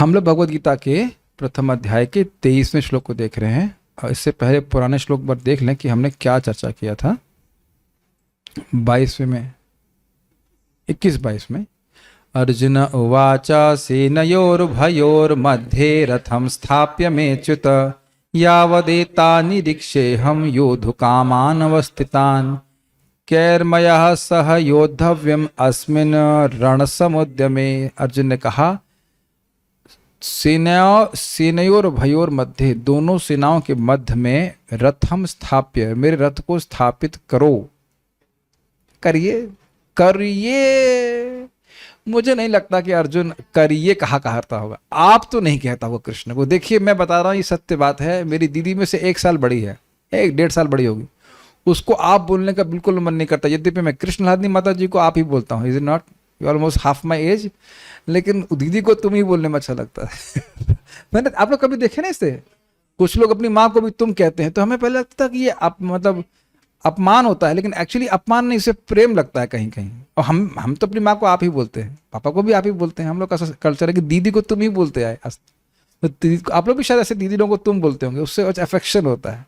हम लोग भगवद गीता के प्रथम अध्याय के 23वें श्लोक को देख रहे हैं, और इससे पहले पुराने श्लोक पर देख लें कि हमने क्या चर्चा किया था। 22वें में 21-22 में अर्जुन उवाच सेनयोर्भयोर्मध्ये रथं स्थाप्य मेच्युत यावदेता निरीक्षेऽहं योद्धुकामानवस्थितान् कैर्मयः सह योद्धव्यम अस्मिन् रणसमुद्यमे। अर्जुन ने कहा सेनयोर भयोर मध्य, दोनों सेनाओं के मध्य में रथम स्थाप्य, मेरे रथ को स्थापित करो, करिए। मुझे नहीं लगता कि अर्जुन करिए कहा कहता होगा, आप तो नहीं कहता होगा कृष्ण को। देखिए मैं बता रहा हूँ, ये सत्य बात है। मेरी दीदी में से 1 साल बड़ी है, 1-1.5 साल बड़ी होगी, उसको आप बोलने का बिल्कुल मन नहीं करता। यद्यपि मैं कृष्ण लादनी माता जी को आप ही बोलता हूँ, is it not, you almost half my age, लेकिन दीदी को तुम ही बोलने में अच्छा लगता है। मैंने, आप लोग कभी देखे ना इसे, कुछ लोग अपनी माँ को भी तुम कहते हैं, तो हमें पहले लगता था कि ये मतलब अपमान होता है, लेकिन एक्चुअली अपमान नहीं, इसे प्रेम लगता है कहीं कहीं। और हम तो अपनी माँ को आप ही बोलते हैं, पापा को भी आप ही बोलते हैं। हम लोग का कल्चर है कि दीदी को तुम ही बोलते आए, तो आप लोग भी शायद ऐसे दीदी लोगों को तुम बोलते होंगे, उससे अफेक्शन होता है।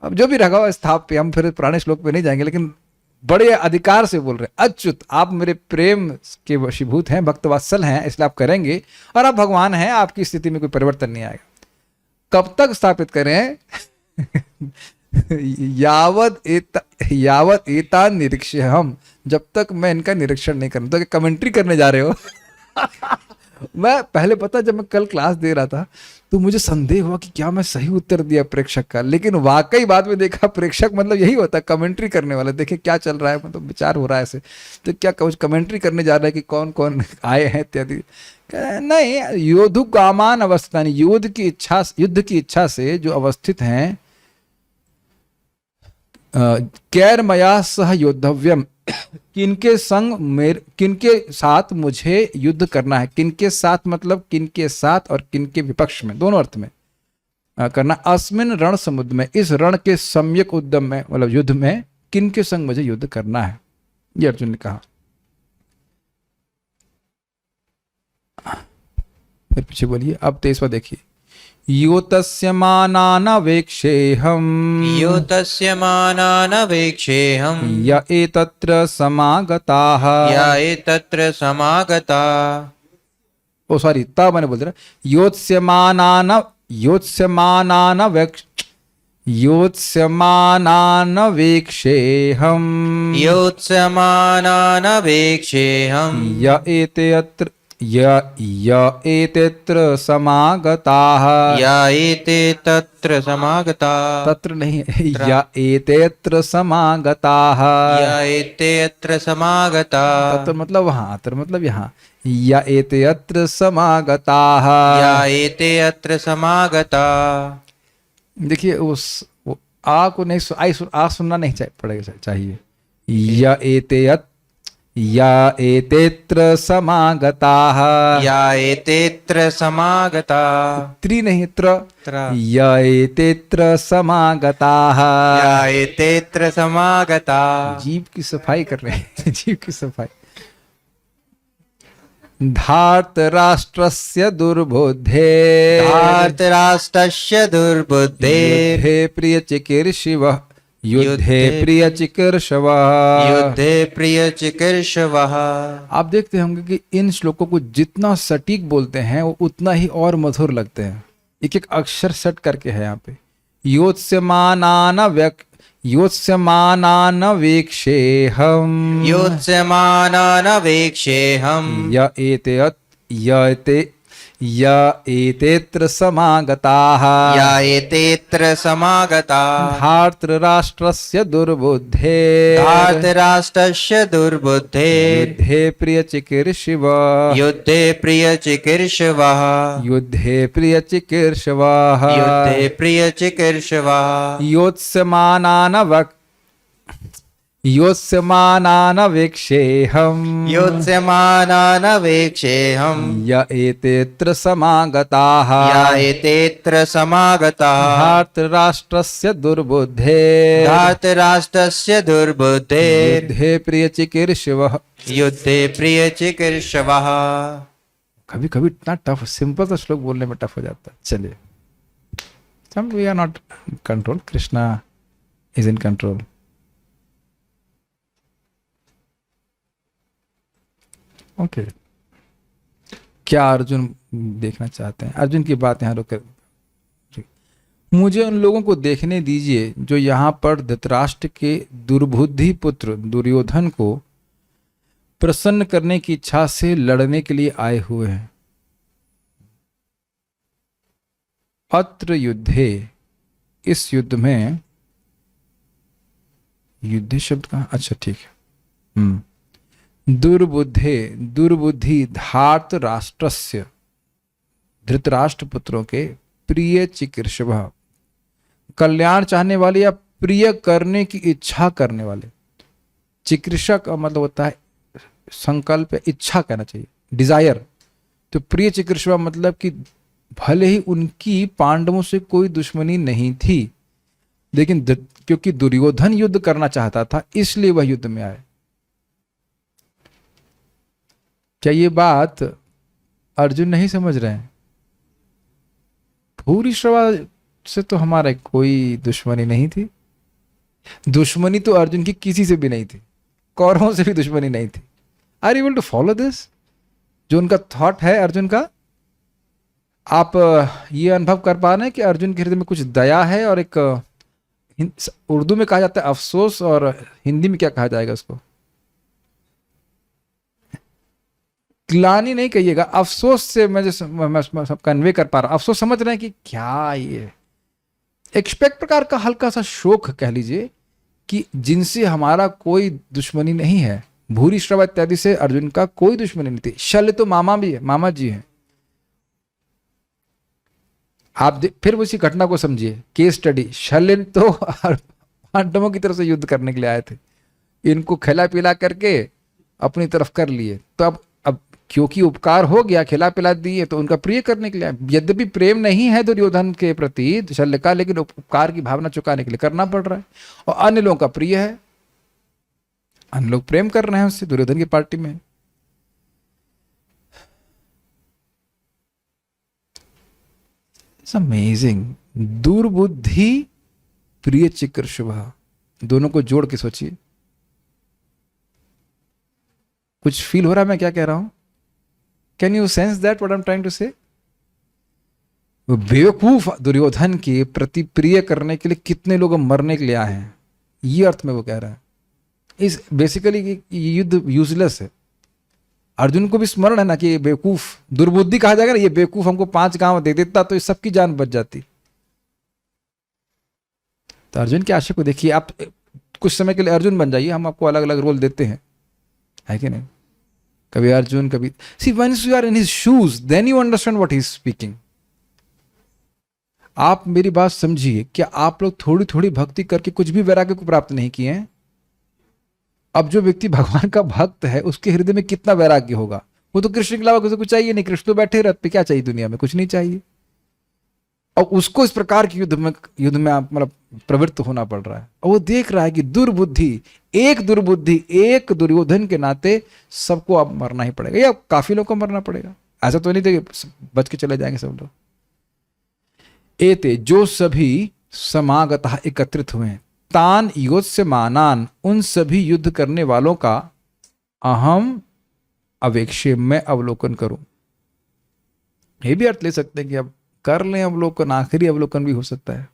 अब जो भी रखा हुआ स्थाप पे, हम फिर पुराने श्लोक पे नहीं जाएंगे, लेकिन बड़े अधिकार से बोल रहे हैं, अच्युत आप मेरे प्रेम के वशीभूत हैं, भक्तवात्सल हैं, इसलिए आप करेंगे, और आप भगवान हैं, आपकी स्थिति में कोई परिवर्तन नहीं आएगा। कब तक स्थापित करें? यावत एता निरीक्षे हम, जब तक मैं इनका निरीक्षण नहीं करूं। तो कमेंट्री करने जा रहे हो? मैं पहले, पता जब मैं कल क्लास दे रहा था तो मुझे संदेह हुआ कि क्या मैं सही उत्तर दिया प्रेक्षक का, लेकिन वाकई बाद में देखा प्रेक्षक मतलब यही होता है, कमेंट्री करने वाला। देखे क्या चल रहा है, मतलब विचार हो रहा है ऐसे, तो क्या कुछ कमेंट्री करने जा रहा है कि कौन कौन आए हैं इत्यादि। नहीं, योद्धु कामान अवस्थान, युद्ध की इच्छा से जो अवस्थित हैं, कैर्मया सह योद्धव्यम, किनके साथ मुझे युद्ध करना है। किनके साथ मतलब किनके साथ और किनके विपक्ष में, दोनों अर्थ में करना। अस्मिन रण समुद्र में, इस रण के सम्यक उद्यम में, मतलब युद्ध में किनके संग मुझे युद्ध करना है, ये अर्जुन ने कहा। मेरे पीछे बोलिए अब 23वां देखिए। योतस्य मानानवेक्षेऽहं य एतत्र समागताः ओ सॉरी, ता मैंने बोल दिया। योत्स्यमानानवेक्षेऽहं य एतेत्र समागताः, तत्र नहीं, य एतेत्र समागताः, तत्र मतलब वहाँ, अत्र मतलब यहाँ, य एतेत्र समागताः। देखिए उस आ को नहीं, आ सुनना नहीं चाहिए। या एतेत्र समागताः, त्री नहीं, त्र, या एतेत्र समागताः, जीभ की सफाई कर रहे हैं, जीभ की सफाई। धार्तराष्ट्रस्य दुर्बुद्धे प्रियचिकीर्षवः, युद्धे प्रियचिकीर्षवः। आप देखते होंगे कि इन श्लोकों को जितना सटीक बोलते हैं वो उतना ही और मधुर लगते हैं। एक एक अक्षर सेट करके है यहाँ पे। योत्स्यमानानवेक्षेऽहं य एतेत्र समागताः, धार्तराष्ट्रस्य दुर्बुद्धे युद्धे प्रियचिकीर्षवः। योत्स्यमानानवेक्षेऽहं य एतेत्र समागताः, धार्तराष्ट्रस्य दुर्बुद्धे युद्धे प्रियचिकीर्षवः। कभी कभी इतना टफ, सिंपल सा श्लोक बोलने में टफ हो जाता है। चलिए, हम we are not control, Krishna is in control. Okay, क्या अर्जुन देखना चाहते हैं? अर्जुन की बात यहाँ रोक, मुझे उन लोगों को देखने दीजिए जो यहाँ पर धृतराष्ट्र के दुर्बुद्धि पुत्र दुर्योधन को प्रसन्न करने की इच्छा से लड़ने के लिए आए हुए हैं। अत्र युद्धे, इस युद्ध में, युद्ध शब्द का, अच्छा ठीक है, दुर्बुद्धि धार्त राष्ट्रस्य, धृतराष्ट्र पुत्रों के प्रिय चिकीर्षव, कल्याण चाहने वाले या प्रिय करने की इच्छा करने वाले। चिकीर्षा का मतलब होता है संकल्प, इच्छा कहना चाहिए, डिजायर। तो प्रिय चिकीर्षव मतलब कि भले ही उनकी पांडवों से कोई दुश्मनी नहीं थी, लेकिन क्योंकि दुर्योधन युद्ध करना चाहता था इसलिए वह युद्ध में आए। क्या ये बात अर्जुन नहीं समझ रहे हैं? भूरिश्रवा से तो हमारा कोई दुश्मनी नहीं थी। दुश्मनी तो अर्जुन की किसी से भी नहीं थी, कौरवों से भी दुश्मनी नहीं थी। Are you able to follow this? जो उनका थॉट है अर्जुन का, आप ये अनुभव कर पा रहे हैं कि अर्जुन के हृदय में कुछ दया है, और एक उर्दू में कहा जाता है अफसोस, और हिंदी में क्या कहा जाएगा उसको? ग्लानि नहीं कहिएगा, अफसोस से मैं जो कन्वे कर पा रहा हूं, अफसोस समझ रहे हैं कि क्या ये एक प्रकार का हल्का सा शोक कह लीजिए कि जिनसे हमारा कोई दुश्मनी नहीं है। भूरी श्रवा इत्यादि से अर्जुन का कोई दुश्मनी नहीं थी। शल्य तो मामा भी है, मामा जी हैं। आप फिर उसी घटना को समझिए, केस स्टडी। शल्य तो पांडवों की तरफ से युद्ध करने के लिए आए थे, इनको खिला पिला करके अपनी तरफ कर लिए। तो अब क्योंकि उपकार हो गया, खिला पिला दिए, तो उनका प्रिय करने के लिए, यद्यपि प्रेम नहीं है दुर्योधन के प्रति शल्य का, लेकिन उपकार की भावना चुकाने के लिए करना पड़ रहा है। और अन्य लोगों का प्रिय है, अन्य लोग प्रेम कर रहे हैं उससे, दुर्योधन की पार्टी में। It's amazing. दुर्बुद्धि प्रिय चिकीर्षव, दोनों को जोड़ के सोचिए। कुछ फील हो रहा है मैं क्या कह रहा हूं? Can you sense that what I am trying to say? बेवकूफ दुर्योधन के प्रति प्रिय करने के लिए कितने लोग मरने के लिए आए हैं, ये अर्थ में वो कह रहा है। इस बेसिकली युद्ध यूजलेस है। अर्जुन को भी स्मरण है ना कि बेवकूफ, दुर्बुद्धि कहा जाएगा ना, ये बेवकूफ हमको 5 गांव दे देता तो इस सबकी जान बच जाती। तो अर्जुन के आशय को देखिए। आप कुछ समय के लिए अर्जुन बन जाइए, हम आपको अलग अलग रोल देते हैं, है कि नहीं? कभी अर्जुन, कभी see once you are in his shoes then you understand what he is speaking. आप मेरी बात समझिए, क्या आप लोग थोड़ी थोड़ी भक्ति करके कुछ भी वैराग्य को प्राप्त नहीं किए हैं? अब जो व्यक्ति भगवान का भक्त है उसके हृदय में कितना वैराग्य होगा? वो तो कृष्ण के अलावा कुछ चाहिए नहीं। कृष्ण तो बैठे रथ पे, क्या चाहिए दुनिया में? कुछ नहीं चाहिए। और उसको इस प्रकार के युद्ध में आप मतलब प्रवृत्त होना पड़ रहा है। और वो देख रहा है कि दुर्बुद्धि, एक दुर्योधन के नाते सबको अब मरना ही पड़ेगा, या काफी लोग को मरना पड़ेगा। ऐसा तो नहीं थे कि बच के चले जाएंगे सब लोग। एते, जो सभी समागतः एकत्रित हुए हैं, तान योत्स्यमानान, उन सभी युद्ध करने वालों का अहम अवेक्षे, मैं अवलोकन करूं। ये भी अर्थ ले सकते हैं कि अब कर लें अवलोकन, आखिरी अवलोकन भी हो सकता है।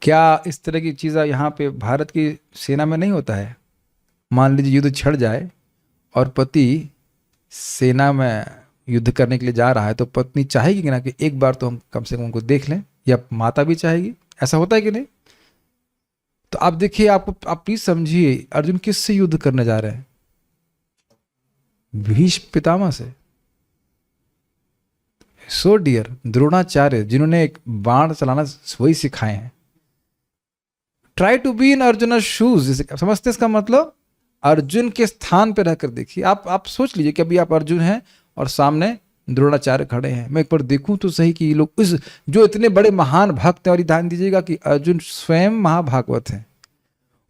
क्या इस तरह की चीज़ यहाँ पे भारत की सेना में नहीं होता है? मान लीजिए युद्ध छिड़ जाए और पति सेना में युद्ध करने के लिए जा रहा है, तो पत्नी चाहेगी कि ना कि एक बार तो हम कम से कम उनको देख लें, या माता भी चाहेगी। ऐसा होता है कि नहीं? तो आप देखिए, आप प्लीज समझिए, अर्जुन किससे युद्ध करने जा रहे हैं? भीष्म पितामह से। सो डियर द्रोणाचार्य, जिन्होंने एक बाण चलाना वही सिखाए हैं। Try to be in Arjun shoes. समझते इसका मतलब? अर्जुन के स्थान पर रहकर देखिए। आप सोच लीजिए कि अभी आप अर्जुन हैं और सामने द्रोणाचार्य खड़े हैं। मैं एक बार देखूं तो सही कि ये लोग इस जो इतने बड़े महान भक्त हैं, और ध्यान दीजिएगा कि अर्जुन स्वयं महाभागवत हैं।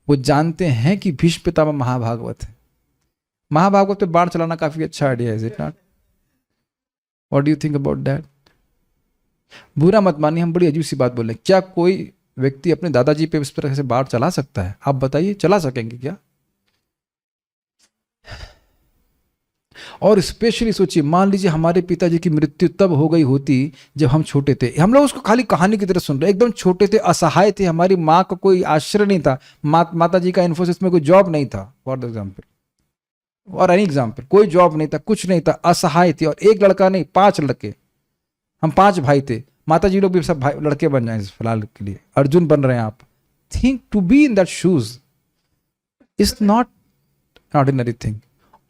वो जानते हैं कि भीष्म पितामह महाभागवत है। महाभारत पे बाण चलाना काफी अच्छा आइडिया है, is it not? What do you think about that? बुरा मत मानिए, हम बड़ी अजीब सी बात बोल रहे हैं। क्या कोई व्यक्ति अपने दादाजी पे इस तरह से बाण चला सकता है? आप बताइए, चला सकेंगे क्या? और स्पेशली सोचिए, मान लीजिए हमारे पिताजी की मृत्यु तब हो गई होती जब हम छोटे थे। हम लोग उसको खाली कहानी की तरह सुन रहे, एकदम छोटे थे, असहाय थे, हमारी माँ का कोई आश्रय नहीं था, माता जी का इन्फोसिस में कोई जॉब नहीं था, फॉर एग्जाम्पल, और एनी एग्जाम्पल, कोई जॉब नहीं था, कुछ नहीं था, असहाय थे। और एक लड़का नहीं, 5 लड़के, हम 5 भाई थे। माता जी लोग भी सब भाई लड़के बन जाए फिलहाल के लिए, अर्जुन बन रहे हैं आप। Think to be in that shoes is not ordinary thing.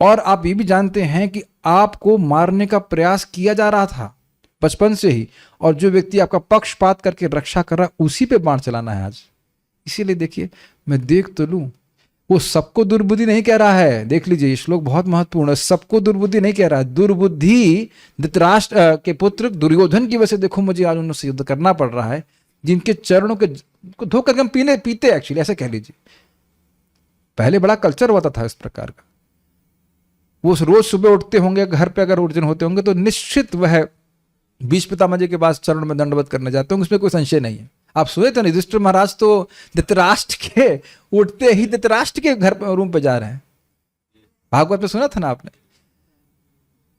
और आप ये भी जानते हैं कि आपको मारने का प्रयास किया जा रहा था बचपन से ही, और जो व्यक्ति आपका पक्षपात करके रक्षा कर रहा है उसी पे बाण चलाना है आज। इसीलिए देखिए, मैं देख तो लूं, वो सबको दुर्बुद्धि नहीं कह रहा है। देख लीजिए, ये श्लोक बहुत महत्वपूर्ण है। सबको दुर्बुद्धि नहीं कह रहा है, दुर्बुद्धि धृतराष्ट्र के पुत्र दुर्योधन की वजह से देखो मुझे आज उनसे युद्ध करना पड़ रहा है, जिनके चरणों के को धो करके हम पीते एक्चुअली, ऐसे कह लीजिए। पहले बड़ा कल्चर होता था इस प्रकार का। वो रोज सुबह उठते होंगे, घर पे अगर अर्जुन होते होंगे तो निश्चित वह भीष्म पितामह जी के पास चरण में दंडवत करने जाते होंगे, उसमें कोई संशय नहीं है। आप सुने थे युधिष्ठिर महाराज तो धृतराष्ट्र के उठते ही धृतराष्ट्र के घर पे रूम पे जा रहे हैं, भागवत में सुना था ना आपने?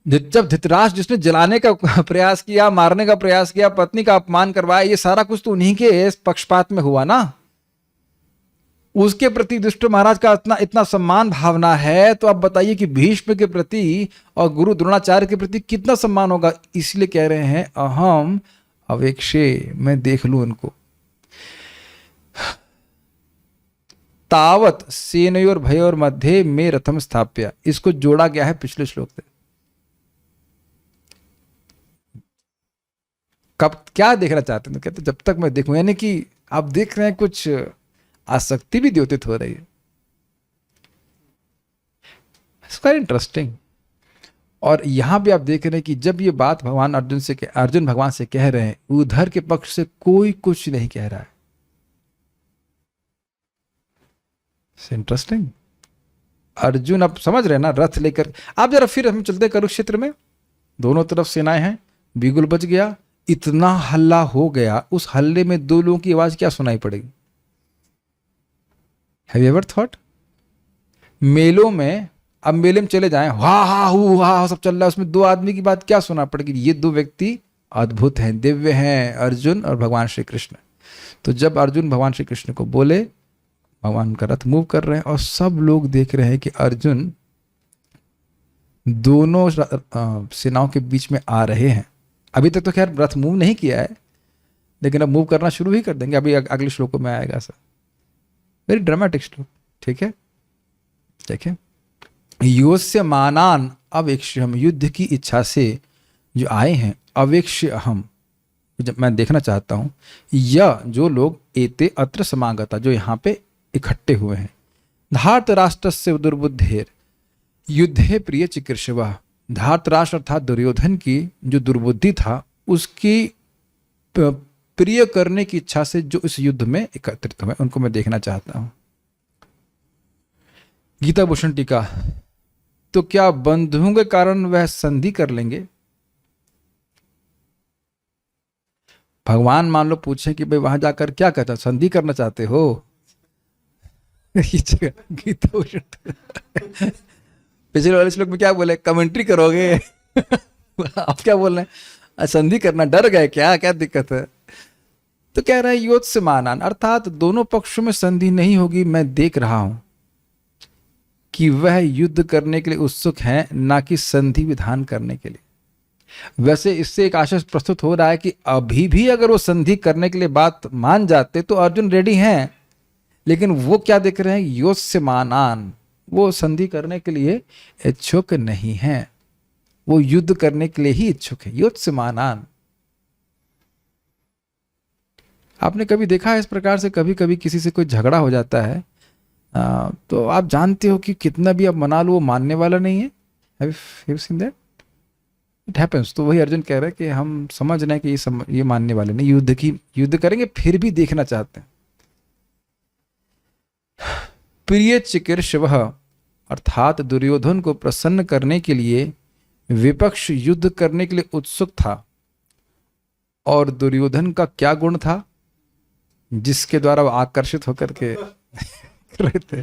जब धृतराष्ट्र जिसने जलाने का प्रयास किया, मारने का प्रयास किया, पत्नी का अपमान करवाया, ये सारा कुछ तो उन्हीं के पक्षपात में हुआ ना। उसके प्रति युधिष्ठिर महाराज का इतना सम्मान भावना है, तो आप बताइए कि भीष्म के प्रति और गुरु द्रोणाचार्य के प्रति कितना सम्मान होगा। इसलिए कह रहे हैं अहम अवेक्षे, मैं देख लूं इनको। तावत सेनयोर भयोर मध्य में रथम स्थाप्य, इसको जोड़ा गया है पिछले श्लोक से। कब क्या देखना चाहते हैं? तो कहते जब तक मैं देखूं, यानी कि आप देख रहे हैं कुछ आसक्ति भी द्योतित हो रही है। It's interesting. और यहां भी आप देख रहे हैं कि जब ये बात भगवान अर्जुन भगवान से कह रहे हैं, उधर के पक्ष से कोई कुछ नहीं कह रहा है। इंटरेस्टिंग। अर्जुन अब समझ रहे हैं ना, रथ लेकर। आप जरा फिर हम चलते कुरुक्षेत्र में, दोनों तरफ सेनाएं हैं, बिगुल बज गया, इतना हल्ला हो गया, उस हल्ले में 2 लोगों की आवाज क्या सुनाई पड़ेगी? Have you ever thought? मेलों में, अब मेले में चले जाएं, हा सब चल रहा है, उसमें 2 आदमी की बात क्या सुना पड़ेगी? ये 2 व्यक्ति अद्भुत हैं, दिव्य हैं, अर्जुन और भगवान श्री कृष्ण। तो जब अर्जुन भगवान श्री कृष्ण को बोले, भगवान का रथ मूव कर रहे हैं और सब लोग देख रहे हैं कि अर्जुन दोनों सेनाओं के बीच में आ रहे हैं। अभी तक तो खैर रथ मूव नहीं किया है, लेकिन अब मूव करना शुरू ही कर देंगे, अभी अगले श्लोकों में आएगा सर। वेरी ड्रामेटिक श्लोक, ठीक है? देखिए, योस्य मानान अवेक्ष्य हम, युद्ध की इच्छा से जो आए हैं, अवेक्ष्य हम, जब मैं देखना चाहता हूं, या जो लोग एते अत्र समागता, जो यहाँ पे इकट्ठे हुए हैं, धार्तराष्ट्रस्य दुर्बुद्धेर युद्धे प्रिय चिकीर्षवा, धार्तराष्ट्र अर्थात दुर्योधन की जो दुर्बुद्धि था उसकी प्रिय करने की इच्छा से जो इस युद्ध में एकत्रित हुए, उनको मैं देखना चाहता हूं। गीता भूषण टीका, तो क्या बंधुओं के कारण वह संधि कर लेंगे? भगवान मान लो पूछे कि भाई वहां जाकर क्या कहता, संधि करना चाहते हो? गीता भूषण पिछले वाले श्लोक में क्या बोले, कमेंट्री करोगे? आप क्या बोल रहे हैं, संधि करना डर गए क्या दिक्कत है? तो कह रहे हैं योद्ध से मानान, अर्थात दोनों पक्षों में संधि नहीं होगी। मैं देख रहा हूं कि वह युद्ध करने के लिए उत्सुक हैं, ना कि संधि विधान करने के लिए। वैसे इससे एक आशय प्रस्तुत हो रहा है कि अभी भी अगर वो संधि करने के लिए बात मान जाते तो अर्जुन रेडी हैं, लेकिन वो क्या देख रहे हैं, योद्ध से मानान, वो संधि करने के लिए इच्छुक नहीं है, वो युद्ध करने के लिए ही इच्छुक है, योद्ध से मानान। आपने कभी देखा है इस प्रकार से, कभी कभी किसी से कोई झगड़ा हो जाता है तो आप जानते हो कि कितना भी आप मना लो वो मानने वाला नहीं है। Have you seen that? It happens। तो वही अर्जुन कह रहे हैं कि हम समझ रहे हैं कि ये मानने वाले नहीं, युद्ध करेंगे, फिर भी देखना चाहते हैं। प्रिय चिकीर्षवः अर्थात दुर्योधन को प्रसन्न करने के लिए विपक्ष युद्ध करने के लिए उत्सुक था। और दुर्योधन का क्या गुण था जिसके द्वारा वो आकर्षित होकर के कर रहे थे?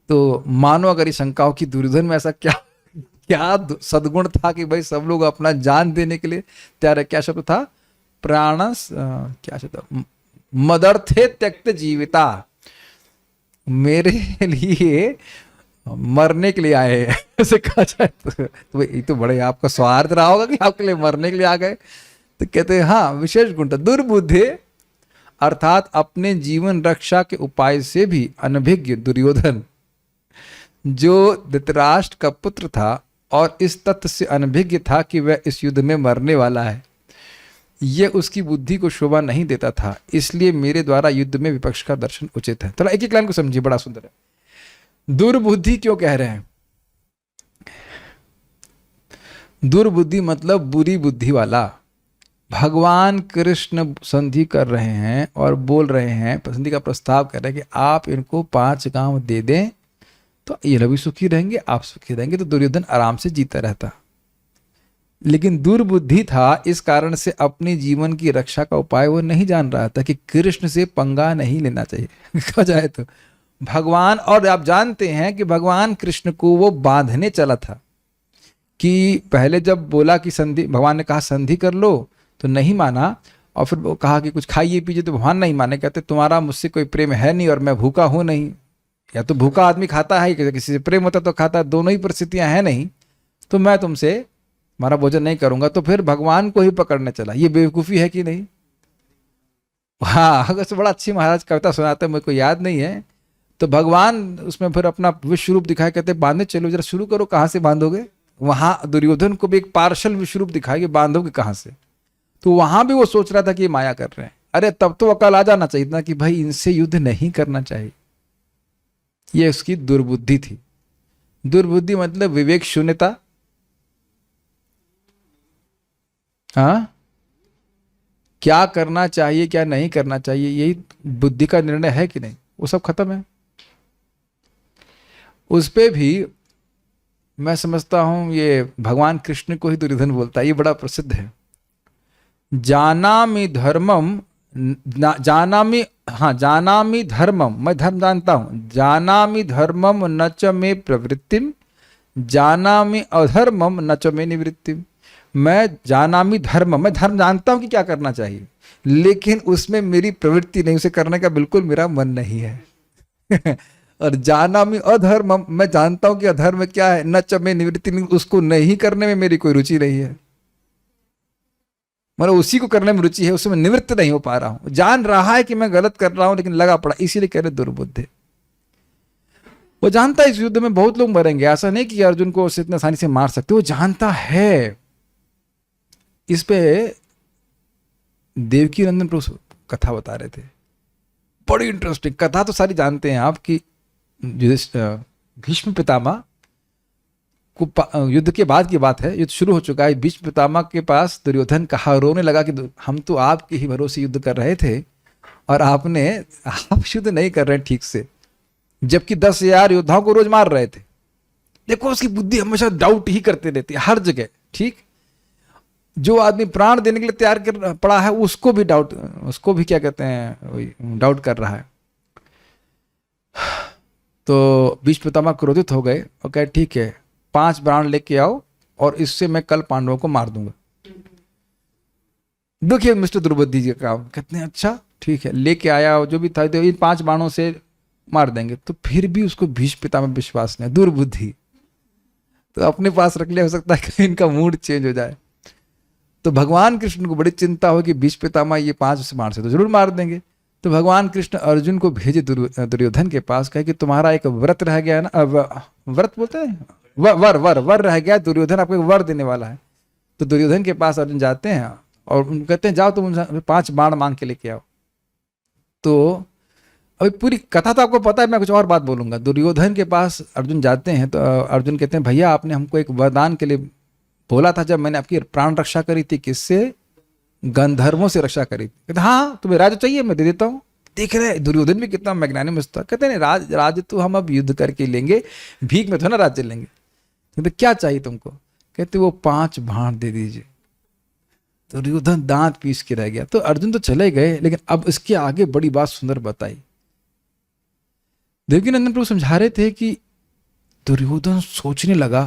तो मानो अगर ये शंका हो कि दुर्योधन में ऐसा क्या क्या सद्गुण था कि भाई सब लोग अपना जान देने के लिए तैयार है। क्या शब्द था? प्राणस क्या शब्द? मदर्थे त्यक्त जीविता, मेरे लिए मरने के लिए आए हैं ऐसे कहा जाए तो ये तो बड़े आपका स्वार्थ रहा होगा कि आपके लिए मरने के लिए आ गए। तो कहते हैं हाँ, विशेष गुण था दुर्बुद्धि, अर्थात अपने जीवन रक्षा के उपाय से भी अनभिज्ञ दुर्योधन, जो धृतराष्ट्र का पुत्र था और इस तथ्य से अनभिज्ञ था कि वह इस युद्ध में मरने वाला है, यह उसकी बुद्धि को शोभा नहीं देता था। इसलिए मेरे द्वारा युद्ध में विपक्ष का दर्शन उचित है। थोड़ा एक एक लाइन को समझिए, बड़ा सुंदर है। दुर्बुद्धि क्यों कह रहे हैं? दुर्बुद्धि मतलब बुरी बुद्धि वाला। भगवान कृष्ण संधि कर रहे हैं और बोल रहे हैं, संधि का प्रस्ताव कर रहे हैं कि आप इनको 5 गांव दे दें तो ये भी सुखी रहेंगे, आप सुखी रहेंगे। तो दुर्योधन आराम से जीता रहता, लेकिन दुर्बुद्धि था, इस कारण से अपने जीवन की रक्षा का उपाय वो नहीं जान रहा था कि कृष्ण से पंगा नहीं लेना चाहिए कहा जाए तो भगवान। और आप जानते हैं कि भगवान कृष्ण को वो बांधने चला था कि पहले जब बोला कि संधि, भगवान ने कहा संधि कर लो तो नहीं माना, और फिर वो कहा कि कुछ खाइए पीजिए तो भगवान नहीं माने, कहते तुम्हारा मुझसे कोई प्रेम है नहीं और मैं भूखा हूं नहीं। या तो भूखा आदमी खाता है, किसी से प्रेम होता तो खाता, दोनों ही परिस्थितियां हैं नहीं, तो मैं तुमसे हमारा भोजन नहीं करूंगा। तो फिर भगवान को ही पकड़ने चला। ये बेवकूफ़ी है कि नहीं? हाँ, अगर बड़ा अच्छी महाराज कविता सुनाते हैं, मुझे को याद नहीं है। तो भगवान उसमें फिर अपना विश्व रूप दिखाए, कहते बांधने चलो, जरा शुरू करो, कहाँ से बांधोगे? वहां दुर्योधन को भी एक पार्शल विश्व रूप दिखाए कि बांधोगे कहाँ से। तो वहां भी वो सोच रहा था कि ये माया कर रहे हैं। अरे तब तो अकल आ जाना चाहिए था कि भाई इनसे युद्ध नहीं करना चाहिए। ये उसकी दुर्बुद्धि थी। दुर्बुद्धि मतलब विवेक शून्यता। हाँ, क्या करना चाहिए क्या नहीं करना चाहिए, यही बुद्धि का निर्णय है कि नहीं, वो सब खत्म है। उस पे भी मैं समझता हूं ये भगवान कृष्ण को ही दुर्योधन बोलता है। ये बड़ा प्रसिद्ध है। जानामि धर्मम, जानामि, हाँ जानामि धर्मम, मैं धर्म जानता हूं, जानामि धर्मम न च मे प्रवृत्तिम, जानामि अधर्मम न च मे निवृत्तिम। मैं जानामि धर्म, मैं धर्म जानता हूं कि क्या करना चाहिए, लेकिन उसमें मेरी प्रवृत्ति नहीं, उसे करने का बिल्कुल मेरा मन नहीं है और जानामि अधर्मम, मैं जानता हूं कि अधर्म क्या है, न च मे निवृत्ति, उसको नहीं करने में मेरी कोई रुचि नहीं है। मतलब उसी को करने में रुचि है, उसमें निवृत्त नहीं हो पा रहा हूं। जान रहा है कि मैं गलत कर रहा हूं, लेकिन लगा पड़ा, इसीलिए कह रहे दुर्बुद्धि। वो जानता है इस युद्ध में बहुत लोग मरेंगे, ऐसा नहीं कि अर्जुन को इतनी आसानी से मार सकते, वो जानता है। इस पे देवकी नंदन प्रभु कथा बता रहे थे, बड़ी इंटरेस्टिंग कथा। तो सारी जानते हैं आप कि भीष्म पितामह को, युद्ध के बाद की बात है, युद्ध शुरू हो चुका है, भीष्म पितामह के पास दुर्योधन कहा, रोने लगा कि हम तो आपके ही भरोसे युद्ध कर रहे थे और आप युद्ध नहीं कर रहे ठीक से, जबकि 10,000 योद्धाओं को रोज मार रहे थे। देखो उसकी बुद्धि हमेशा डाउट ही करते रहती है हर जगह। ठीक, जो आदमी प्राण देने के लिए तैयार कर पड़ा है उसको भी डाउट, उसको भी क्या कहते हैं, डाउट कर रहा है। तो भीष्म पितामह क्रोधित हो गए और कहे ठीक है 5 बाण लेके आओ और इससे मैं कल पांडवों को मार दूंगा। देखिए मिस्टर द्रौपदी जी का, कहते हैं अच्छा ठीक है, लेके आया, जो भी था, तो इन 5 बाणों से मार देंगे। तो फिर भी उसको भीष्म पितामह विश्वास नहीं, दुर्बुद्धि। तो अपने पास रख लिया, हो सकता है कि इनका मूड चेंज हो जाए। तो भगवान कृष्ण को बड़ी चिंता हो कि भीष्म पितामह ये 5 बाण से तो जरूर मार देंगे। तो भगवान कृष्ण अर्जुन को भेजे दुर्योधन के पास, कहे कि तुम्हारा एक व्रत रह गया ना, व्रत बोलते हैं, वर रह गया, दुर्योधन आपको वर देने वाला है। तो दुर्योधन के पास अर्जुन जाते हैं और कहते हैं जाओ तुम 5 बाण मांग के लेके आओ। तो अभी पूरी कथा तो आपको पता है, मैं कुछ और बात बोलूंगा। दुर्योधन के पास अर्जुन जाते हैं तो अर्जुन कहते हैं भैया आपने हमको एक वरदान के लिए बोला था, जब मैंने आपकी प्राण रक्षा करी थी, किससे? गंधर्वों से रक्षा करी थी। कहते हाँ तुम्हें राज्य चाहिए, मैं दे देता हूँ। देख रहे हैं दुर्योधन भी कितना मैग्नानिमस था, कहते हैं राज राज तो हम अब युद्ध करके लेंगे, भीख में तो ना राज्य लेंगे। कहते क्या चाहिए तुमको? कहते वो 5 बाण दे दीजिए। दुर्योधन दांत पीस के रह गया। तो अर्जुन तो चले गए, लेकिन अब इसके आगे बड़ी बात सुंदर बताई। देवकीनंदन प्रभु समझा रहे थे कि दुर्योधन सोचने लगा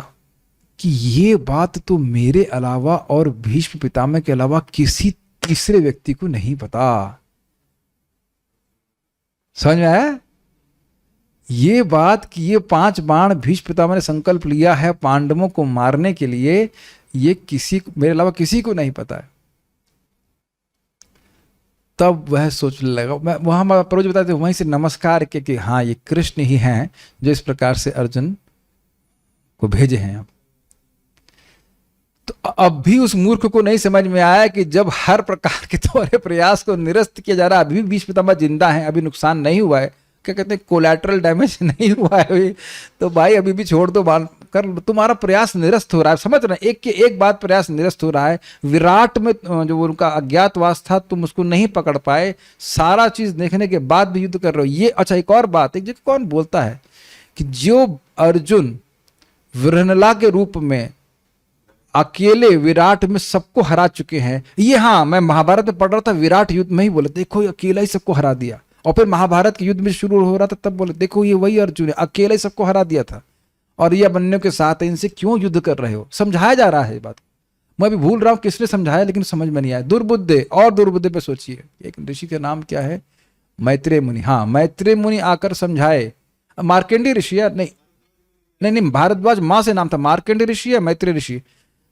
कि ये बात तो मेरे अलावा और भीष्म पितामह के अलावा किसी तीसरे व्यक्ति को नहीं पता। समझ में आया ये बात कि ये 5 बाण भीष्म पितामह ने संकल्प लिया है पांडवों को मारने के लिए, ये किसी मेरे अलावा किसी को नहीं पता है। तब वह सोचने लगा, मैं वहां प्रभु जी बताते वहीं से नमस्कार के कि हाँ ये कृष्ण ही हैं जो इस प्रकार से अर्जुन को भेजे हैं। अब तो अब भी उस मूर्ख को नहीं समझ में आया कि जब हर प्रकार के तुम्हारे प्रयास को निरस्त किया जा रहा है, अभी भी भीष्म पितामह जिंदा है, अभी नुकसान नहीं हुआ है, क्या कहते हैं कोलैटरल डैमेज नहीं हुआ है अभी, तो भाई अभी भी छोड़ दो, मान कर तुम्हारा प्रयास निरस्त हो रहा है। समझ रहे एक के एक बात प्रयास निरस्त हो रहा है। विराट में जो उनका अज्ञातवास था तुम उसको नहीं पकड़ पाए, सारा चीज देखने के बाद भी युद्ध कर रहे हो ये। अच्छा एक और बात, एक जगह कौन बोलता है कि जो अर्जुन वृहनला के रूप में अकेले विराट में सबको हरा चुके हैं, ये हाँ मैं महाभारत में पढ़ रहा था, विराट युद्ध में ही बोले देखो ये अकेला ही सबको हरा दिया। और फिर महाभारत के युद्ध में शुरू हो रहा था तब बोले देखो ये वही अर्जुन है, अकेला ही सबको हरा दिया था और ये बन्ने के साथ है, इनसे क्यों युद्ध कर रहे हो। समझाया जा रहा है ये बात, मैं अभी भूल रहा हूं किसने समझाया लेकिन समझ में नहीं आया। दुर्बुद्धे, और दुर्बुद्धे पे सोचिए, एक ऋषि का नाम क्या है, मैत्रेय मुनि। हाँ मैत्रेय मुनि आकर समझाए, मार्केंडी ऋषि है, नहीं भारद्वाज माँ से नाम था, मार्केंडी ऋषि है मैत्रेय ऋषि,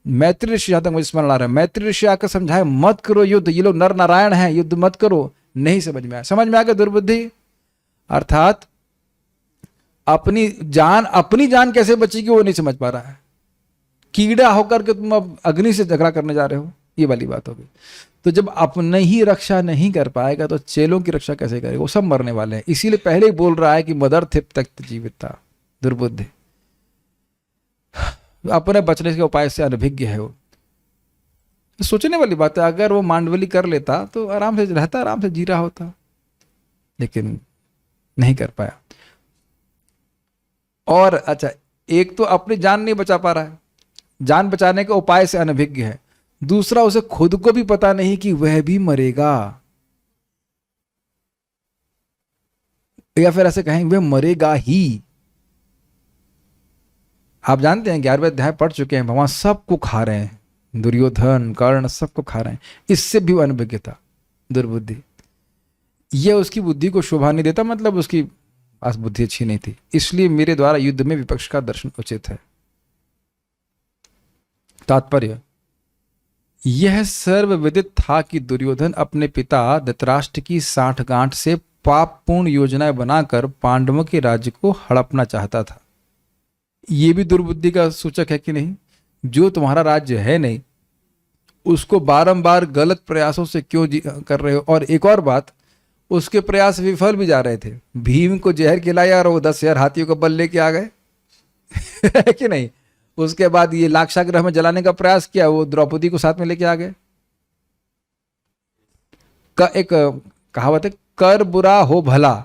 मैत्री ऋषि जहां तक मुझे स्मरण आ रहा है, मैत्री ऋषि आकर समझाए मत करो युद्ध, ये लोग नर नारायण हैं, युद्ध मत करो। नहीं समझ में आया, समझ में आ गया दुर्बुद्धि, अर्थात अपनी जान कैसे बचेगी वो नहीं समझ पा रहा है। कीड़ा होकर के तुम अब अग्नि से झगड़ा करने जा रहे हो, ये वाली बात होगी। तो जब अपने ही रक्षा नहीं कर पाएगा तो चेलों की रक्षा कैसे करेगा, वो सब मरने वाले हैं। इसीलिए पहले ही बोल रहा है कि मदर थे तक जीविता। दुर्बुद्धि अपने बचने के उपाय से अनभिज्ञ है वो। सोचने वाली बात है, अगर वो मांडवली कर लेता तो आराम से रहता, आराम से जी रहा होता, लेकिन नहीं कर पाया। और अच्छा एक तो अपनी जान नहीं बचा पा रहा है, जान बचाने के उपाय से अनभिज्ञ है, दूसरा उसे खुद को भी पता नहीं कि वह भी मरेगा, या फिर ऐसे कहेंगे वह मरेगा ही। आप जानते हैं 11वें अध्याय पढ़ चुके हैं, भगवान सबको खा रहे हैं, दुर्योधन कर्ण सबको खा रहे हैं, इससे भी अनभिज्ञता दुर्बुद्धि। यह उसकी बुद्धि को शोभा नहीं देता, मतलब उसकी पास बुद्धि अच्छी नहीं थी, इसलिए मेरे द्वारा युद्ध में विपक्ष का दर्शन उचित है। तात्पर्य यह सर्वविदित था कि दुर्योधन अपने पिता धृतराष्ट्र की साठगांठ से पापपूर्ण योजनाएं बनाकर पांडवों के राज्य को हड़पना चाहता था। यह भी दुर्बुद्धि का सूचक है कि नहीं, जो तुम्हारा राज्य है नहीं उसको बारंबार गलत प्रयासों से क्यों कर रहे हो। और एक और बात, उसके प्रयास विफल भी जा रहे थे, भीम को जहर खिलाया और वो 10,000 हाथियों का बल लेके आ गए है कि नहीं। उसके बाद ये लाक्षागृह में जलाने का प्रयास किया, वो द्रौपदी को साथ में लेके आ गए। एक कहावत है, कर बुरा हो भला।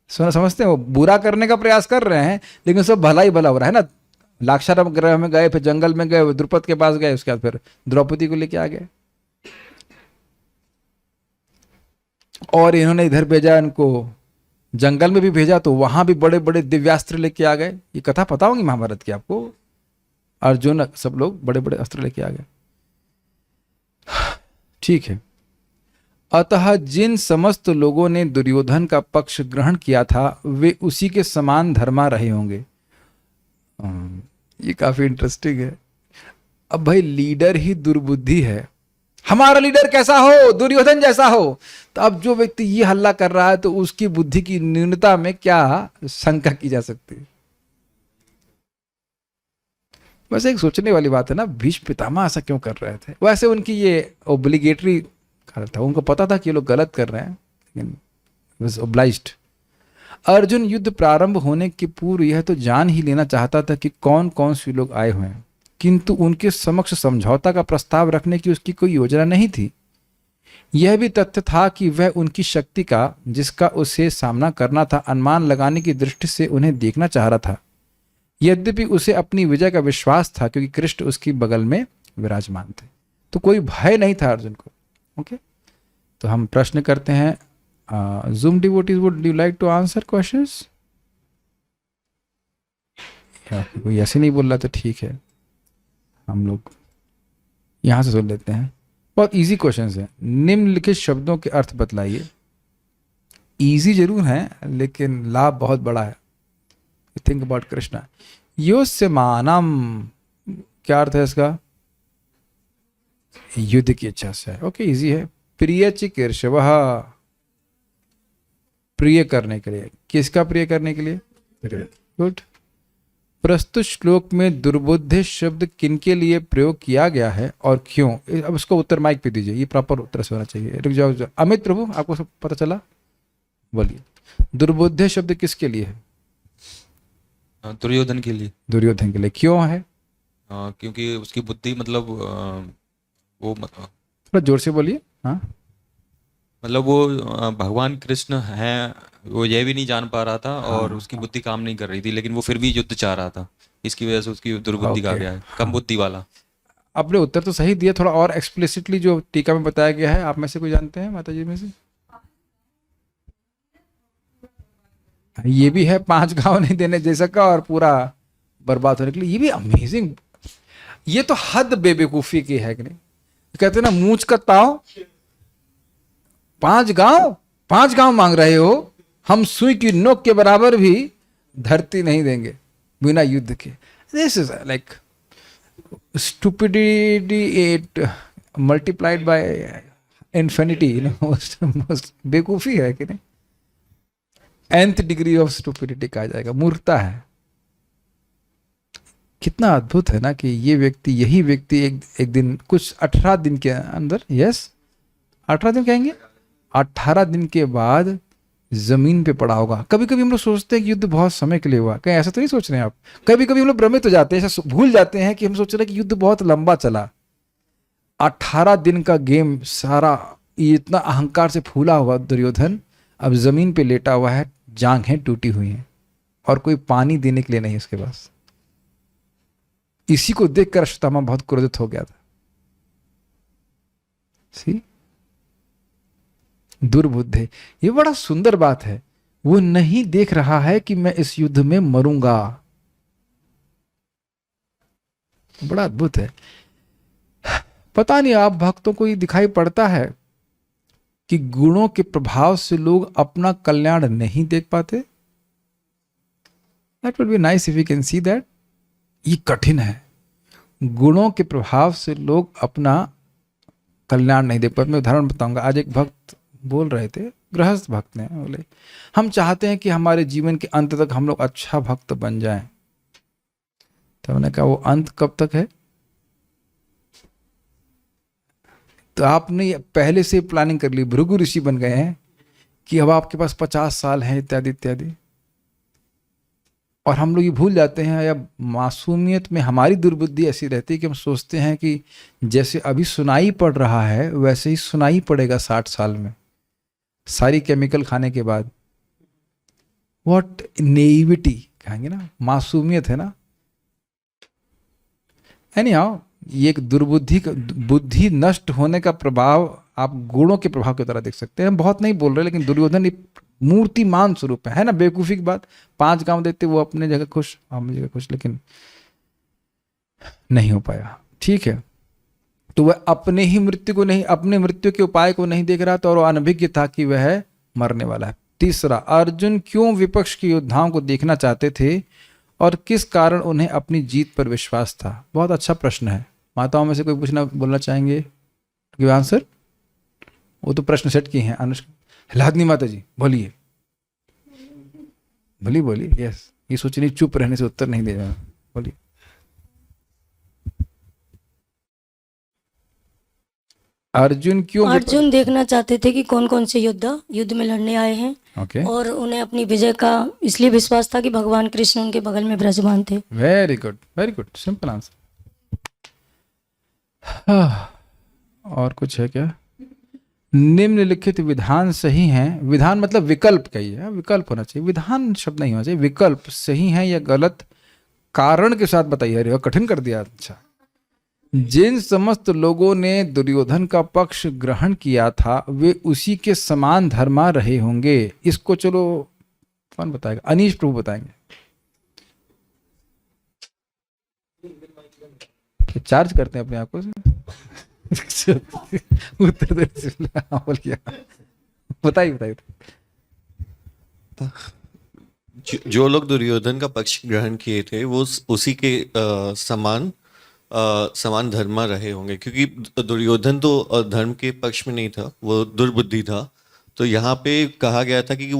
समझते हैं, वो बुरा करने का प्रयास कर रहे हैं लेकिन सब भला ही भला हो रहा है ना। लाक्षागृह में गए, फिर जंगल में गए, द्रुपद के पास गए, उसके बाद फिर द्रौपदी को लेके आ गए। और इन्होंने इधर भेजा, इनको जंगल में भी भेजा तो वहां भी बड़े बड़े दिव्यास्त्र लेके आ गए। ये कथा पता होगी महाभारत की आपको, अर्जुन सब लोग बड़े बड़े अस्त्र लेके आ गए। ठीक है, अतः जिन समस्त लोगों ने दुर्योधन का पक्ष ग्रहण किया था वे उसी के समान धर्मा रहे होंगे। ये काफी इंटरेस्टिंग है। अब भाई लीडर ही दुर्बुद्धि है, हमारा लीडर कैसा हो, दुर्योधन जैसा हो, तो अब जो व्यक्ति ये हल्ला कर रहा है तो उसकी बुद्धि की न्यूनता में क्या शंका की जा सकती है। वैसे एक सोचने वाली बात है ना, भीष्म पितामह ऐसा क्यों कर रहे थे। वैसे उनकी ये ओब्लिगेटरी था, उनको पता था कि ये लोग गलत कर रहे हैं, लेकिन वाज ओब्लाइज्ड। अर्जुन युद्ध प्रारंभ होने के पूर्व यह तो जान ही लेना चाहता था कि कौन कौन से लोग आए हुए हैं, किंतु उनके समक्ष समझौता का प्रस्ताव रखने की उसकी कोई योजना नहीं थी। यह भी तथ्य था कि वह उनकी शक्ति का, जिसका उसे सामना करना था, अनुमान लगाने की दृष्टि से उन्हें देखना चाह रहा था। यद्यपि उसे अपनी विजय का विश्वास था, क्योंकि कृष्ण उसकी बगल में विराजमान थे। तो कोई भय नहीं था अर्जुन को। ओके, तो हम प्रश्न करते हैं। Zoom devotees, would you like to answer questions? कोई ऐसे नहीं बोल रहा तो ठीक है, हम लोग यहाँ से सुन लेते हैं। बहुत इजी क्वेश्चंस हैं। निम्नलिखित शब्दों के अर्थ बतलाइए। इजी जरूर है लेकिन लाभ बहुत बड़ा है। Think about Krishna. योस्यमानम, क्या अर्थ है इसका? युद्ध की इच्छा से। ओके, इजी है। प्रिय चिकीर्षवः, प्रिय करने के लिए। किसका प्रिय करने के लिए? गुड। प्रस्तुत श्लोक में दुर्बुद्धि शब्द किनके लिए प्रयोग किया गया है और क्यों? अब उसको उत्तर माइक पे दीजिए, ये प्रॉपर उत्तर से होना चाहिए। रुक जाओ, अमित प्रभु, आपको सब पता चला? बोलिए, दुर्बुद्धि शब्द किसके लिए है? दुर्योधन के लिए। दुर्योधन के लिए। क्यों है? क्योंकि उसकी बुद्धि मतलब वो थोड़ा जोर से बोलिए। हाँ, मतलब वो भगवान कृष्ण हैं, वो ये भी नहीं जान पा रहा था और उसकी बुद्धि काम नहीं कर रही थी, लेकिन वो फिर भी युद्ध चाह रहा था। इसकी वजह से उसकी दुर्बुद्धि कहा गया है, कम बुद्धि वाला। आपने उत्तर तो सही दिया, थोड़ा और एक्सप्लिसिटली जो टीका में बताया गया है, आप में से कोई जानते हैं माता जी में से? ये भी है 5 गांव नहीं देने जैसा का और पूरा बर्बाद होने के लिए। ये भी अमेजिंग, ये तो हद बेवकूफी की है कि नहीं? कहते हैं ना, मूंछ का ताव 5 गांव, 5 गांव मांग रहे हो, हम सुई की नोक के बराबर भी धरती नहीं देंगे बिना युद्ध के। This is like stupidity it multiplied by infinity, बेवकूफी है कि नहीं? nth डिग्री ऑफ स्टूपिडिटी कहा जाएगा, मूर्खता है। कितना अद्भुत है ना कि ये व्यक्ति, यही व्यक्ति एक दिन, कुछ 18 दिन के अंदर, यस 18 दिन कहेंगे, 18 दिन के बाद जमीन पे पड़ा होगा। कभी कभी हम लोग सोचते हैं कि युद्ध बहुत समय के लिए हुआ, कहीं ऐसा तो नहीं सोच रहे हैं आप? कभी कभी हम लोग भ्रमित हो जाते हैं, ऐसा भूल जाते हैं कि हम सोच रहे हैं कि युद्ध बहुत लंबा चला। 18 दिन का गेम सारा, ये इतना अहंकार से फूला हुआ दुर्योधन अब जमीन पे लेटा हुआ है, जांघें टूटी हुई हैं और कोई पानी देने के लिए नहीं उसके पास। इसी को देखकर अश्वत्थामा बहुत क्रोधित हो गया था। सी, दुर्बुद्धि, ये बड़ा सुंदर बात है। वो नहीं देख रहा है कि मैं इस युद्ध में मरूंगा। बड़ा अद्भुत है। पता नहीं आप भक्तों को ये दिखाई पड़ता है कि गुणों के प्रभाव से लोग अपना कल्याण नहीं देख पाते? That would be nice if we can see that. ये कठिन है। गुणों के प्रभाव से लोग अपना कल्याण नहीं देख पाते। मैं उदाहरण बताऊंगा। आज एक भक्त बोल रहे थे, गृहस्थ भक्त ने, बोले हम चाहते हैं कि हमारे जीवन के अंत तक हम लोग अच्छा भक्त बन जाएं। तो मैंने कहा वो अंत कब तक है? तो आपने पहले से प्लानिंग कर ली, भृगु ऋषि बन गए हैं कि अब आपके पास 50 साल हैं, इत्यादि इत्यादि। और हम लोग ये भूल जाते हैं, या मासूमियत में हमारी दुर्बुद्धि ऐसी रहती है कि हम सोचते हैं कि जैसे अभी सुनाई पड़ रहा है वैसे ही सुनाई पड़ेगा 60 साल में, सारी केमिकल खाने के बाद। व्हाट नेइविटी कहेंगे ना, मासूमियत है ना। एनीहाउ, ये एक दुर्बुद्धि का, बुद्धि नष्ट होने का प्रभाव आप गुणों के प्रभाव की तरह देख सकते हैं। हम बहुत नहीं बोल रहे, लेकिन दुर्योधन मूर्तिमान स्वरूप है ना। बेवकूफी की बात, 5 गांव देते वो अपने जगह खुश, अपनी जगह खुश, लेकिन नहीं हो पाया। ठीक है, तो वह अपने ही मृत्यु को नहीं, अपने मृत्यु के उपाय को नहीं देख रहा था और वह अनभिज्ञ था कि वह मरने वाला है। तीसरा, अर्जुन क्यों विपक्ष के योद्धाओं को देखना चाहते थे और किस कारण उन्हें अपनी जीत पर विश्वास था? बहुत अच्छा प्रश्न है। माताओं में से कोई पूछना, बोलना चाहेंगे? आंसर? वो तो प्रश्न सेट किए हैं। अनुष्का, हिलादनी माता जी बोलिए, बोलिए बोलिए। यस, ये सोच नहीं चुप रहने से उत्तर नहीं दे रहा, बोलिए। अर्जुन देखना चाहते थे कि कौन कौन से योद्धा युद्ध में लड़ने आए हैं। Okay. और उन्हें अपनी विजय का इसलिए विश्वास था कि भगवान कृष्ण उनके बगल में विराजमान थे। Very good, very good, simple answer. और कुछ है क्या? निम्नलिखित विधान सही हैं, विधान मतलब विकल्प कहिए, विकल्प होना चाहिए, विधान शब्द नहीं होना चाहिए, विकल्प सही हैं या गलत कारण के साथ बताइए। अरे वाह, कठिन कर दिया। अच्छा, जिन समस्त लोगों ने दुर्योधन का पक्ष ग्रहण किया था वे उसी के समान धर्मा रहे होंगे। इसको चलो कौन बताएगा? अनीश प्रभु बताएंगे। चार्ज करते हैं अपने आप को। उत्तर दे। हाँ, बोलिए, बताइए बताइए। जो लोग दुर्योधन का पक्ष ग्रहण किए थे वो उसी के समान धर्मा रहे होंगे, क्योंकि दुर्योधन तो धर्म के पक्ष में नहीं था, वो दुर्बुद्धि था। तो यहाँ पे कहा गया था कि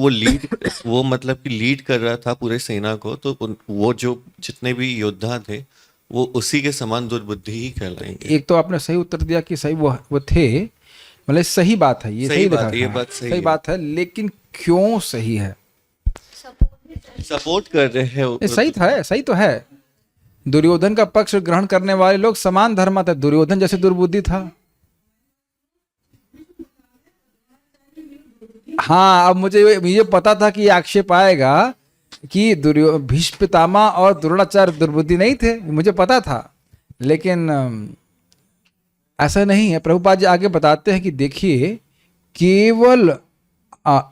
वो मतलब कि लीड कर रहा था पूरे सेना को, तो वो जो जितने भी योद्धा थे वो उसी के समान दुर्बुद्धि ही कहलाएंगे। एक तो आपने सही उत्तर दिया कि सही वो थे, मतलब सही बात है, ये सही सही बात लिखा है, ये है, बात सही सही है। बात है, लेकिन क्यों सही है? सपोर्ट कर रहे हैं। ये सही था, सही तो है। दुर्योधन का पक्ष ग्रहण करने वाले लोग समान धर्म था, दुर्योधन जैसे दुर्बुद्धि था। हाँ, अब मुझे पता था कि ये आक्षेप आएगा कि भीष्म पितामह और द्रोणाचार्य दुर्बुद्धि नहीं थे, मुझे पता था, लेकिन ऐसा नहीं है। प्रभुपाद जी आगे बताते हैं कि देखिए, केवल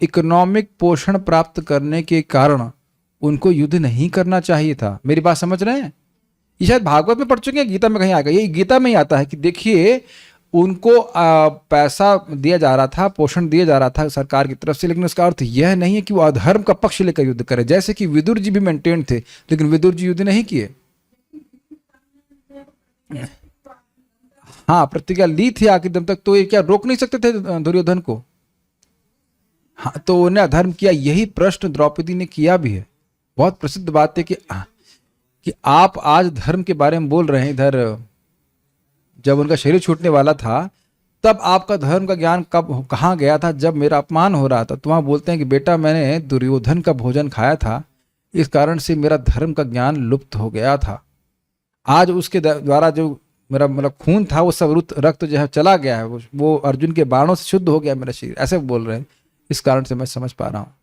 इकोनॉमिक पोषण प्राप्त करने के कारण उनको युद्ध नहीं करना चाहिए था। मेरी बात समझ रहे हैं? ये शायद भागवत में पढ़ चुके हैं, गीता में कहीं आएगा, ये गीता में ही आता है कि देखिए उनको पैसा दिया जा रहा था, पोषण दिया जा रहा था सरकार की तरफ से, लेकिन उसका अर्थ यह नहीं है कि वो अधर्म का पक्ष लेकर युद्ध करे। जैसे कि विदुर जी भी मेंटेन थे, लेकिन विदुर जी युद्ध नहीं किए। हाँ, प्रतिज्ञा ली थी आखिर दम तक, तो ये क्या रोक नहीं सकते थे दुर्योधन को? हाँ, तो उन्हें अधर्म किया, यही प्रश्न द्रौपदी ने किया भी है। बहुत प्रसिद्ध बात है कि आप आज धर्म के बारे में बोल रहे हैं, इधर जब उनका शरीर छूटने वाला था तब आपका धर्म का ज्ञान कहाँ गया था? जब मेरा अपमान हो रहा था तो वहाँ बोलते हैं कि बेटा मैंने दुर्योधन का भोजन खाया था, इस कारण से मेरा धर्म का ज्ञान लुप्त हो गया था। आज उसके द्वारा जो मेरा मतलब खून था वो सब रक्त जो है चला गया है, वो अर्जुन के बाणों से शुद्ध हो गया मेरा शरीर, ऐसे बोल रहे हैं। इस कारण से मैं समझ पा रहा हूँ।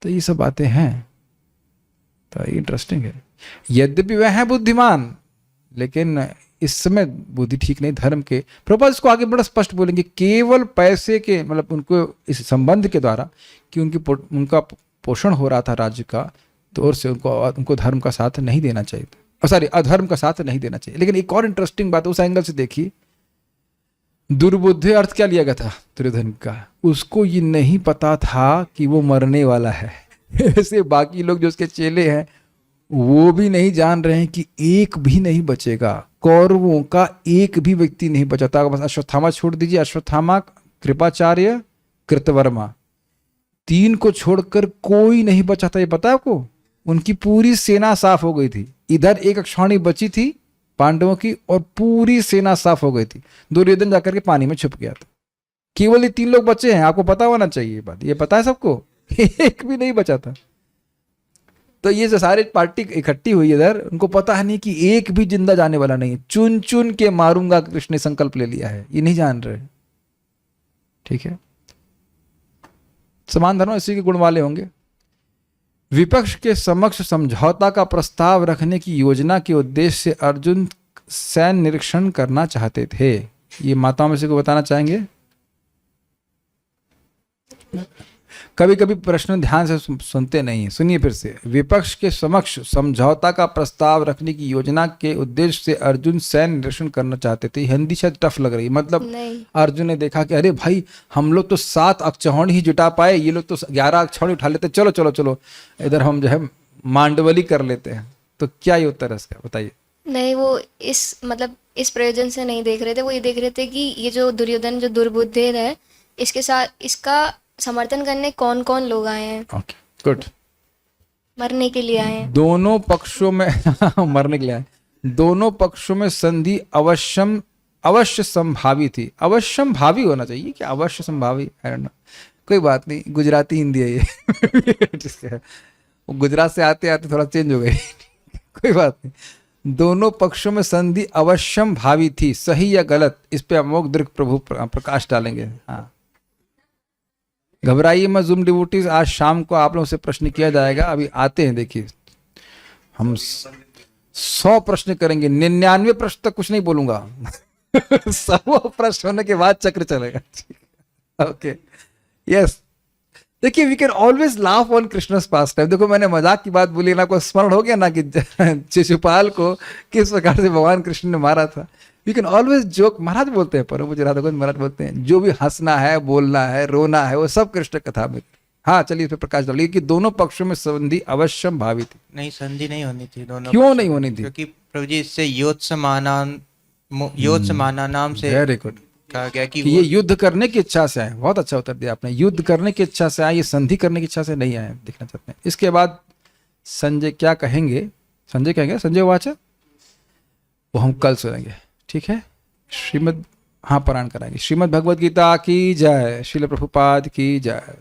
तो ये सब बातें हैं, तो इंटरेस्टिंग है। यद्यपि वह है बुद्धिमान, लेकिन इस समय बुद्धि ठीक नहीं धर्म के। प्रभुपाद इसको आगे बड़ा स्पष्ट बोलेंगे, केवल पैसे के मतलब उनको इस संबंध के द्वारा कि उनका पोषण हो रहा था राज्य का, तो और से उनको धर्म का साथ नहीं देना चाहिए था, सॉरी अधर्म का साथ नहीं देना चाहिए। लेकिन एक और इंटरेस्टिंग बात उस एंगल से देखिए, दुर्बुद्धि अर्थ क्या लिया गया था दुर्योधन का? उसको ये नहीं पता था कि वो मरने वाला है। ऐसे बाकी लोग जो उसके चेले हैं वो भी नहीं जान रहे हैं कि एक भी नहीं बचेगा, कौरवों का एक भी व्यक्ति नहीं बचा था। बस अश्वत्थामा छोड़ दीजिए, अश्वत्थामा, कृपाचार्य, कृतवर्मा, 3 को छोड़कर कोई नहीं बचा था। ये पता है आपको? उनकी पूरी सेना साफ हो गई थी। इधर एक अक्षौणी बची थी पांडवों की और पूरी सेना साफ हो गई थी। दुर्योधन जाकर के पानी में छुप गया था। केवल ये 3 लोग बचे हैं, आपको पता होना चाहिए बात, ये पता है सबको। एक भी नहीं बचा था। तो ये जो सारी पार्टी इकट्ठी हुई इधर, उनको पता है नहीं कि एक भी जिंदा जाने वाला नहीं है, चुन चुन के मारूंगा कृष्ण ने संकल्प ले लिया है, ये नहीं जान रहे। ठीक है, समान धर्म इसी के गुण वाले होंगे। विपक्ष के समक्ष समझौता का प्रस्ताव रखने की योजना के उद्देश्य से अर्जुन सैन्य निरीक्षण करना चाहते थे। ये माताओं में से को बताना चाहेंगे? कभी कभी प्रश्न ध्यान से सुनते नहीं है, सुनिए फिर से। विपक्ष के समक्ष समझौता का प्रस्ताव रखने की योजना के उद्देश्य से अर्जुन सैन्य निरीक्षण करना चाहते थे। हिंदी शायद टफ लग रही है, मतलब अर्जुन ने देखा कि अरे भाई हम लोग तो 7 अक्षौहिणी ही जुटा पाए, ये लोग तो 11 अक्षौहिणी उठा लेते, चलो चलो चलो इधर हम जो है मांडवली कर लेते हैं। तो क्या ये उत्तर है इसका, बताइए। नहीं, वो इस प्रयोजन से नहीं देख रहे थे, वो ये देख रहे थे कि ये जो दुर्योधन जो दुर्बुद्धि है, इसके साथ इसका समर्थन करने कौन कौन लोग आए हैं। Okay, good. मरने के लिए आए हैं दोनों पक्षों में मरने के लिए आए। दोनों पक्षों में संधि अवश्य संभावी थी। अवश्यम भावी होना चाहिए कि अवश्य संभावी, आई डोंट नो, कोई बात नहीं, गुजराती हिंदी है ये। गुजरात से आते आते थोड़ा चेंज हो गई। कोई बात नहीं। दोनों पक्षों में संधि अवश्यम भावी थी, सही या गलत, इस पे अमोघ दीर्घ प्रभु प्रकाश डालेंगे। हाँ, घबराइए मत ज़ूम डिवोटीज, आज शाम को आप लोगों से प्रश्न किया जाएगा। अभी आते हैं, देखिए हम 100 प्रश्न करेंगे, 99 प्रश्न तक कुछ नहीं बोलूंगा 100 प्रश्न होने के बाद चक्र चलेगा। Okay, yes. देखिए, we can always laugh on Krishna's pastime. देखो, मैंने मजाक की बात बोली ना, को स्मरण हो गया ना कि शिशुपाल को किस प्रकार से भगवान कृष्ण ने मारा था। वी कैन ऑलवेज जोक, महाराज बोलते हैं, पर मुझे राधा गोविंद महाराज बोलते हैं, जो भी हंसना है, बोलना है, रोना है, वो सब कृष्ण कथा में। हाँ, चलिए इस पर प्रकाश डालिए कि दोनों पक्षों में संधि अवश्यम भावी थी। नहीं, संधि नहीं होनी थी दोनों क्यों पक्षों नहीं में, होनी थी? क्योंकि प्रभु जी इससे योत्समाना नाम से वेरी गुड, कहा गया कि कि ये युद्ध करने की इच्छा से आए। बहुत अच्छा उत्तर दिया आपने, युद्ध करने की इच्छा से आए, ये संधि करने की इच्छा से नहीं आए, देखना चाहते हैं। इसके बाद संजय क्या कहेंगे, संजय कहेंगे, संजय वाचा, वो हम कल सुनेंगे, ठीक है। श्रीमद्, हाँ, पारायण कराएंगे। श्रीमद् भगवद गीता की जय, श्रील प्रभुपाद की जय।